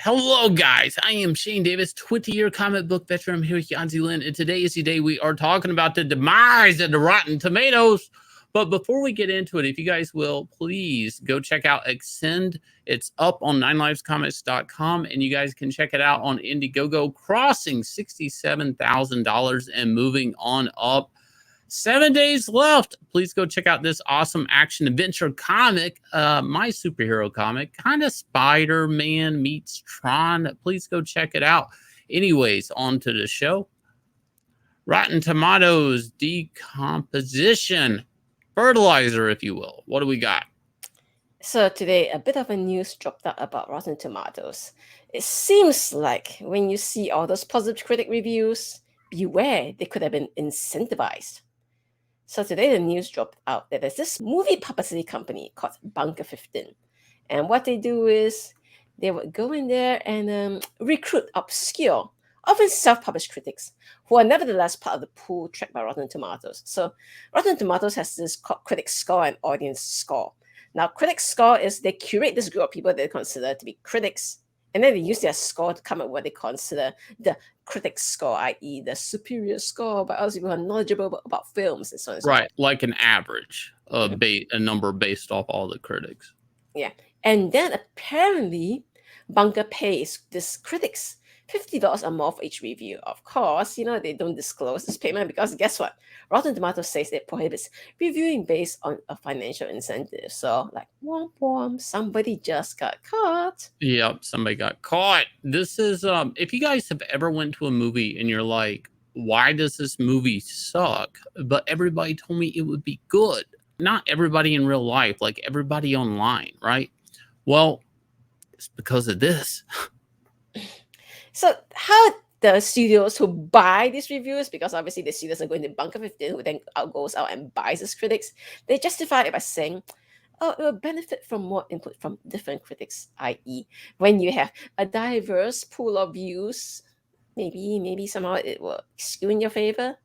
Hello, guys. I am Shane Davis, 20-year comic book veteran. I'm here with Yanzi Lynn, and today is the day we are talking about the demise of the Rotten Tomatoes. But before we get into it, if you guys will, please go check out Axcend. It's up on 9livescomics.com, and you guys can check it out on Indiegogo, crossing $67,000 and moving on up. 7 days left. Please go check out this awesome action adventure comic, my superhero comic, kind of Spider-Man meets Tron. Please go check it out. Anyways, on to the show. Rotten Tomatoes decomposition, fertilizer, if you will. What do we got? So today, a bit of a news dropped out about Rotten Tomatoes. It seems like when you see all those positive critic reviews, beware, they could have been incentivized. So today the news dropped out that there's this movie publicity company called Bunker 15. And what they do is they would go in there and recruit obscure, often self-published critics who are nevertheless part of the pool tracked by Rotten Tomatoes. So Rotten Tomatoes has this called critic score and audience score. Now, critic score is they curate this group of people they consider to be critics, and then they use their score to come up with what they consider the critic score, i.e. the superior score by other people who are knowledgeable about films and so on and so forth. Right, like an average, a number based off all the critics. Yeah, and then apparently Bunker pays these critics $50 or more for each review. Of course, they don't disclose this payment because guess what? Rotten Tomatoes says it prohibits reviewing based on a financial incentive. So, like, womp womp, somebody just got caught. Yep, somebody got caught. This is, if you guys have ever went to a movie and you're like, why does this movie suck? But everybody told me it would be good. Not everybody in real life, like everybody online, right? Well, it's because of this. So how the studios who buy these reviews, because obviously the studios are going to Bunker 15, who then goes out and buys these critics, they justify it by saying, oh, it will benefit from more input from different critics, i.e. when you have a diverse pool of views, maybe somehow it will skew in your favor.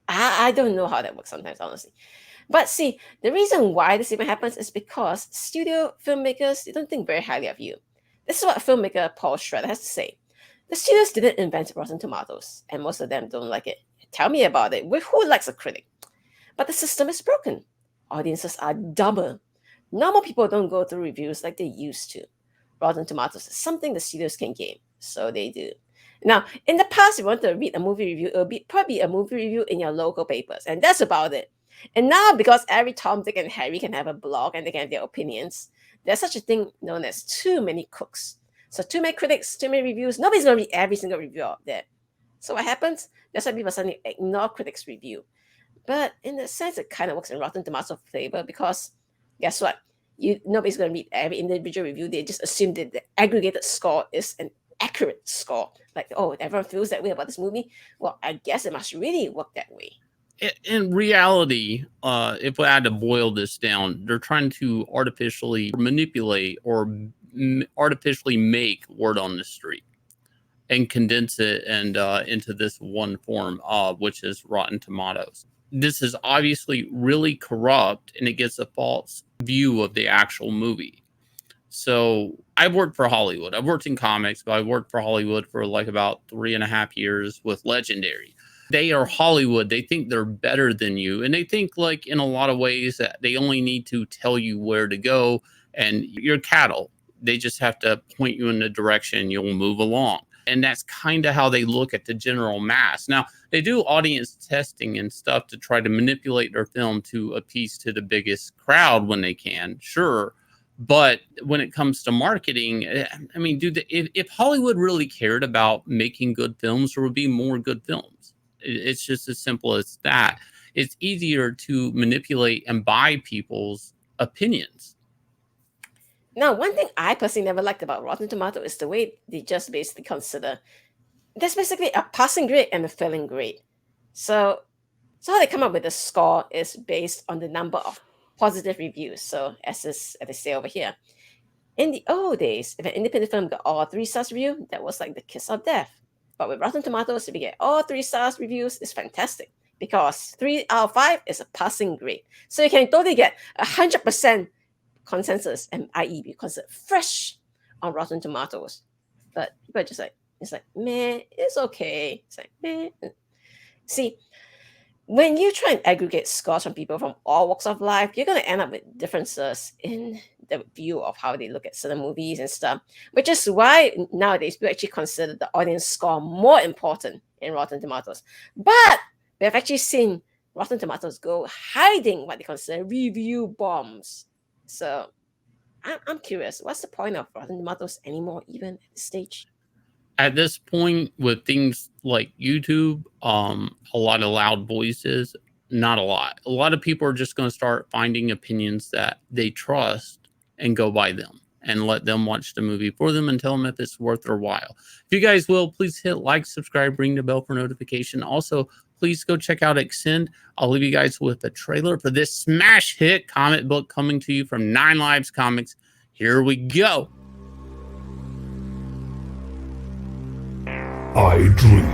I don't know how that works sometimes, honestly. But see, the reason why this even happens is because studio filmmakers, they don't think very highly of you. This is what filmmaker Paul Schrader has to say. The studios didn't invent Rotten Tomatoes, and most of them don't like it. Tell me about it. Who likes a critic? But the system is broken. Audiences are dumber. Normal people don't go through reviews like they used to. Rotten Tomatoes is something the studios can gain, so they do. Now, in the past, if you want to read a movie review, it will be probably a movie review in your local papers, and that's about it. And now, because every Tom, Dick, and Harry can have a blog and they can have their opinions, there's such a thing known as too many cooks. So too many critics, too many reviews. Nobody's going to read every single review out there. So what happens? That's why people suddenly ignore critics' review. But in a sense, it kind of works in Rotten Tomatoes' favor because guess what? Nobody's going to read every individual review. They just assume that the aggregated score is an accurate score. Like, oh, everyone feels that way about this movie. Well, I guess it must really work that way. In reality, if I had to boil this down, they're trying to artificially manipulate or artificially make word on the street and condense it and into this one form, which is Rotten Tomatoes. This is obviously really corrupt, and it gets a false view of the actual movie. So I've worked for Hollywood. I've worked in comics, but I've worked for Hollywood for like about 3.5 years with Legendary. They are Hollywood. They think they're better than you. And they think, like, in a lot of ways that they only need to tell you where to go, and you're cattle. They just have to point you in the direction you'll move along. And that's kind of how they look at the general mass. Now, they do audience testing and stuff to try to manipulate their film to appease to the biggest crowd when they can, sure. But when it comes to marketing, I mean, if Hollywood really cared about making good films, there would be more good films. It's just as simple as that. It's easier to manipulate and buy people's opinions. Now, one thing I personally never liked about Rotten Tomatoes is the way they just basically consider there's basically a passing grade and a failing grade. So how they come up with the score is based on the number of positive reviews. So as they say over here, in the old days, if an independent film got all 3 stars review, that was like the kiss of death. But with Rotten Tomatoes, if you get all 3 stars reviews, it's fantastic because 3 out of 5 is a passing grade. So you can totally get 100% consensus, and i.e. be considered fresh on Rotten Tomatoes. but people are just like, it's like, meh, it's okay. It's like, meh. See, when you try and aggregate scores from people from all walks of life, you're going to end up with differences in the view of how they look at certain movies and stuff, which is why nowadays we actually consider the audience score more important in Rotten Tomatoes. But we have actually seen Rotten Tomatoes go hiding what they consider review bombs. So I'm curious, what's the point of Rotten Tomatoes anymore, even at this stage? At this point, with things like YouTube, a lot of loud voices, not a lot. A lot of people are just going to start finding opinions that they trust and go by them and let them watch the movie for them and tell them if it's worth their while. If you guys will, please hit like, subscribe, ring the bell for notification. Also, please go check out Axcend. I'll leave you guys with a trailer for this smash hit comic book coming to you from 9 Lives Comics. Here we go. I dream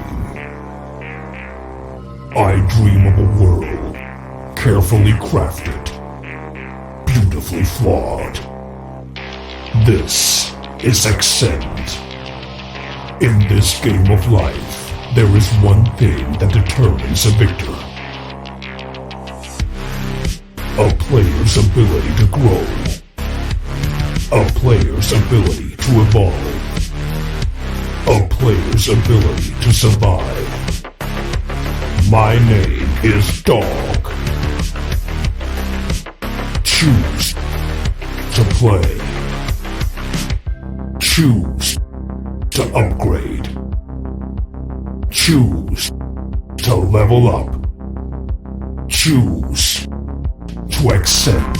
of a world carefully crafted, beautifully flawed. This is Axcend. In this game of life, there is one thing that determines a victor. A player's ability to grow. A player's ability to evolve. A player's ability to survive. My name is Dog. Choose to play. Choose to upgrade. Choose to level up. Choose to Axcend.